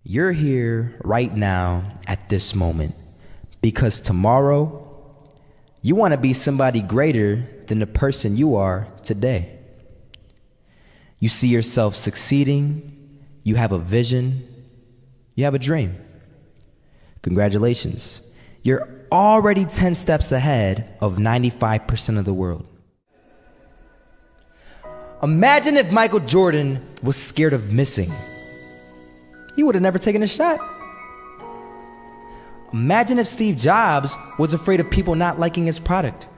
You're here right now at this moment because tomorrow you want to be somebody greater than the person you are today. You see yourself succeeding, you have a vision, you have a dream. Congratulations. You're already 10 steps ahead of 95% of the world. Imagine if Michael Jordan was scared of missing. He would have never taken a shot. Imagine if Steve Jobs was afraid of people not liking his product.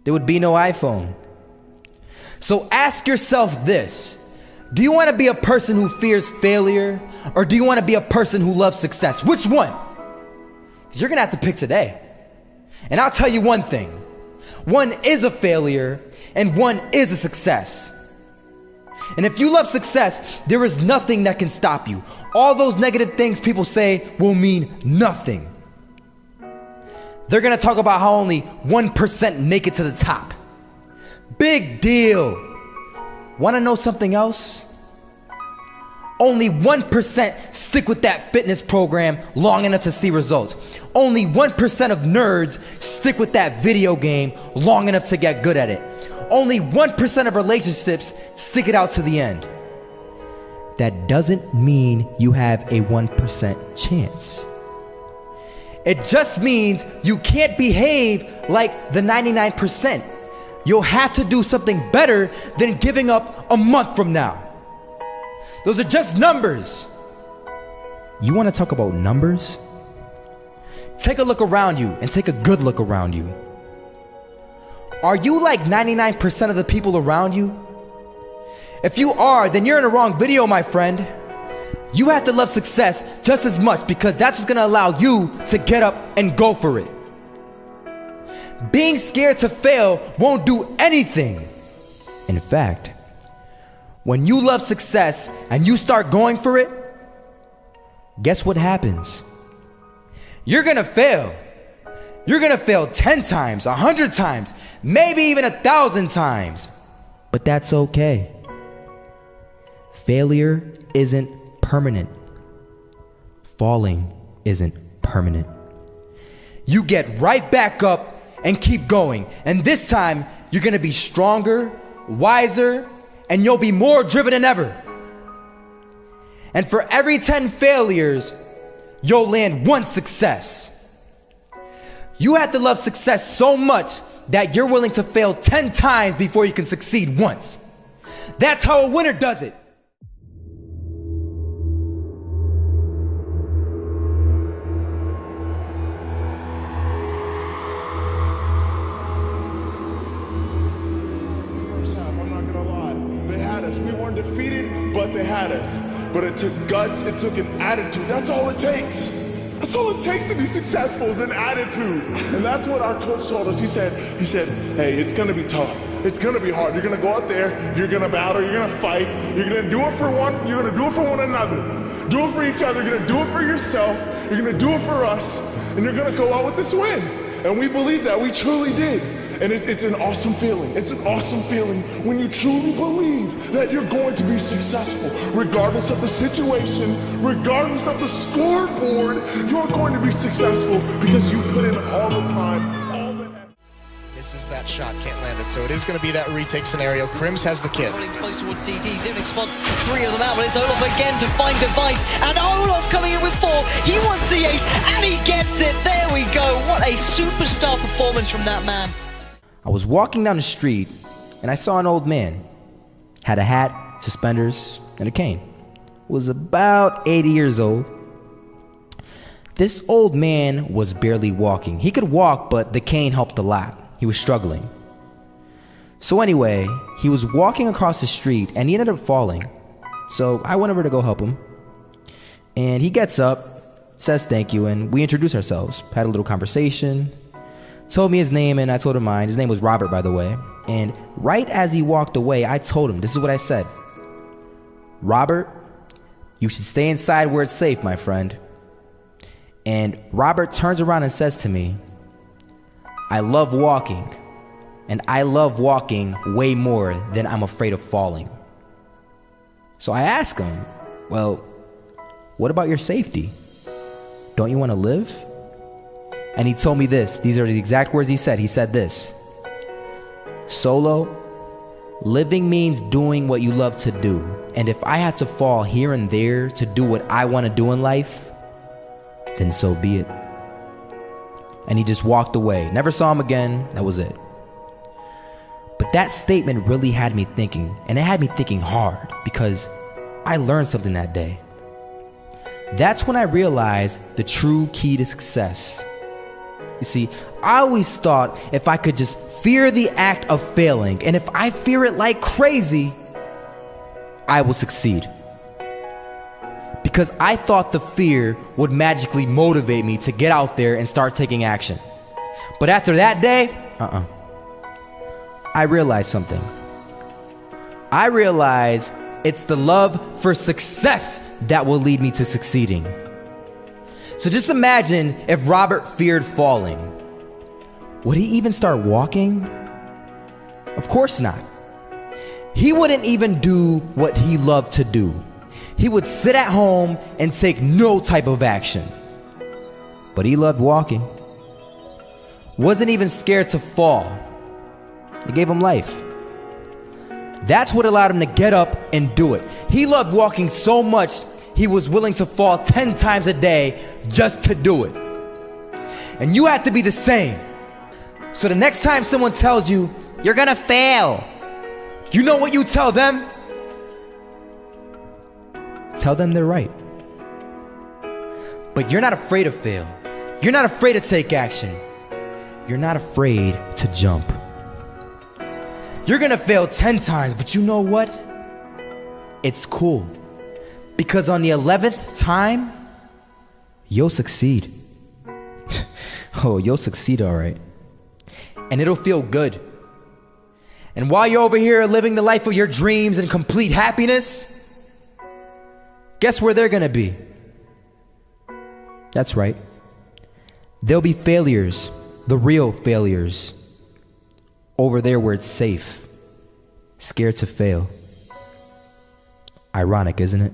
There would be no iPhone. So ask yourself this: do you want to be a person who fears failure, or do you want to be a person who loves success? Which one? Because you're going to have to pick today. And I'll tell you one thing: one is a failure and one is a success. And if you love success, there is nothing that can stop you. All those negative things people say will mean nothing. They're gonna talk about how only 1% make it to the top. Big deal. Wanna know something else? Only 1% stick with that fitness program long enough to see results. Only 1% of nerds stick with that video game long enough to get good at it. Only 1% of relationships stick it out to the end. That doesn't mean you have a 1% chance. It just means you can't behave like the 99%. You'll have to do something better than giving up a month from now. Those are just numbers. You want to talk about numbers? Take a look around you and take a good look around you. Are you like 99% of the people around you? If you are, then you're in the wrong video, my friend. You have to love success just as much, because that's what's gonna allow you to get up and go for it. Being scared to fail won't do anything. In fact, when you love success and you start going for it, guess what happens? You're gonna fail. You're gonna fail 10 times, 100 times, maybe even 1,000 times. But that's okay. Failure isn't permanent. Falling isn't permanent. You get right back up and keep going. And this time, you're gonna be stronger, wiser, and you'll be more driven than ever. And for every 10 failures, you'll land one success. You have to love success so much that you're willing to fail 10 times before you can succeed once. That's how a winner does it. First half, I'm not gonna lie. They had us. We weren't defeated, but they had us. But it took guts, it took an attitude. That's all it takes. That's all it takes to be successful, is an attitude. And that's what our coach told us. He said, hey, it's gonna be tough. It's gonna be hard. You're gonna go out there, you're gonna battle, you're gonna fight, you're gonna do it for one, you're gonna do it for one another. Do it for each other, you're gonna do it for yourself, you're gonna do it for us, and you're gonna go out with this win. And we believe that, we truly did. And it's an awesome feeling. It's an awesome feeling when you truly believe that you're going to be successful. Regardless of the situation, regardless of the scoreboard, you're going to be successful because you put in all the time, all the effort. Misses that shot, can't land it. So it is going to be that retake scenario. Crims has the kid. Running close towards CT, Zivnik spots 3 of them out, but it's Olaf again to find device, and Olaf coming in with 4. He wants the ace, and he gets it. There we go. What a superstar performance from that man. I was walking down the street and I saw an old man. Had a hat, suspenders, and a cane. Was about 80 years old. This old man was barely walking. He could walk, but the cane helped a lot. He was struggling. So anyway, he was walking across the street and he ended up falling. So I went over to go help him. And he gets up, says thank you, and we introduced ourselves. Had a little conversation. Told me his name and I told him mine. His name was Robert, by the way. And right as he walked away, I told him, this is what I said: Robert, you should stay inside where it's safe, my friend. And Robert turns around and says to me, I love walking, and I love walking way more than I'm afraid of falling. So I asked him, well, What about your safety? Don't you want to live? And he told me this. These are the exact words he said. He said this: Solo, living means doing what you love to do. And if I had to fall here and there to do what I want to do in life, then so be it. And he just walked away. Never saw him again. That was it. But that statement really had me thinking, and it had me thinking hard, because I learned something that day. That's when I realized the true key to success. You see, I always thought if I could just fear the act of failing, and if I fear it like crazy, I will succeed. Because I thought the fear would magically motivate me to get out there and start taking action. But after that day, I realized something. I realized it's the love for success that will lead me to succeeding. So just imagine if Robert feared falling. Would he even start walking? Of course not. He wouldn't even do what he loved to do. He would sit at home and take no type of action. But he loved walking. Wasn't even scared to fall. It gave him life. That's what allowed him to get up and do it. He loved walking so much, he was willing to fall 10 times a day just to do it. And you have to be the same. So the next time someone tells you, you're gonna fail, you know what you tell them? Tell them they're right. But you're not afraid to fail. You're not afraid to take action. You're not afraid to jump. You're gonna fail 10 times, but you know what? It's cool. Because on the 11th time, you'll succeed. Oh, you'll succeed, all right. And it'll feel good. And while you're over here living the life of your dreams and complete happiness, guess where they're gonna be? That's right. They'll be failures, the real failures. Over there where it's safe, scared to fail. Ironic, isn't it?